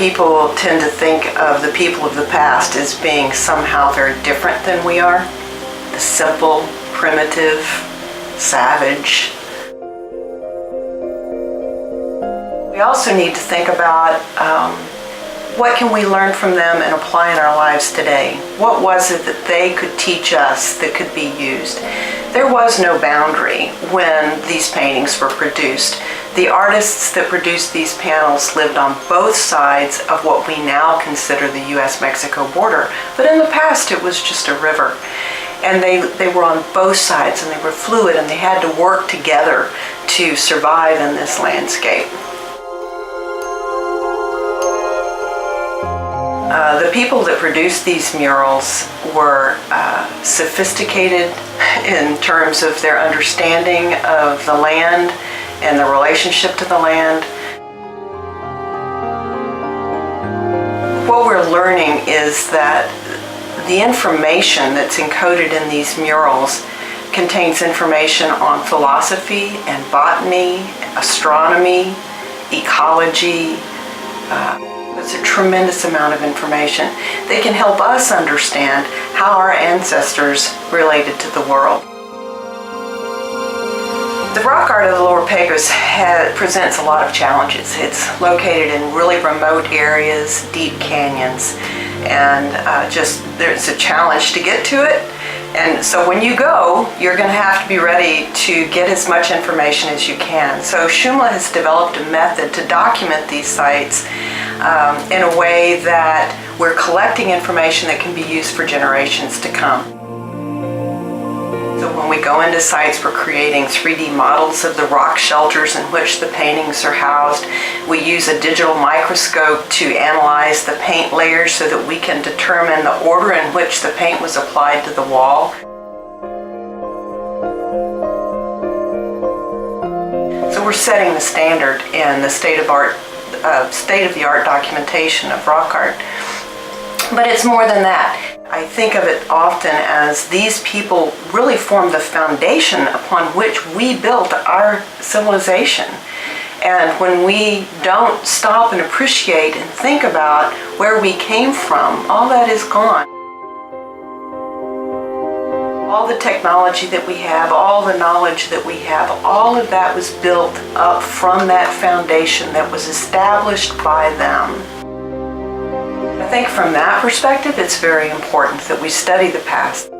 people tend to think of the people of the past as being somehow very different than we are. The simple, primitive, savage. We also need to think about what can we learn from them and apply in our lives today? What was it that they could teach us that could be used? There was no boundary when these paintings were produced. The artists that produced these panels lived on both sides of what we now consider the U.S.-Mexico border, but in the past it was just a river. And they were on both sides, and they were fluid, and they had to work together to survive in this landscape. The people that produced these murals were sophisticated in terms of their understanding of the land and the relationship to the land. What we're learning is that the information that's encoded in these murals contains information on philosophy and botany, astronomy, ecology. It's a tremendous amount of information that can help us understand how our ancestors related to the world. The rock art of the Lower Pecos presents a lot of challenges. It's located in really remote areas, deep canyons, and there's a challenge to get to it. And so when you go, you're going to have to be ready to get as much information as you can. So SHUMLA has developed a method to document these sites in a way that we're collecting information that can be used for generations to come. So when we go into sites, we're creating 3D models of the rock shelters in which the paintings are housed. We use a digital microscope to analyze the paint layers so that we can determine the order in which the paint was applied to the wall. So we're setting the standard in the state-of-the-art documentation of rock art. But it's more than that. I think of it often as these people really form the foundation upon which we built our civilization. And when we don't stop and appreciate and think about where we came from, all that is gone. All the technology that we have, all the knowledge that we have, all of that was built up from that foundation that was established by them. I think from that perspective, it's very important that we study the past.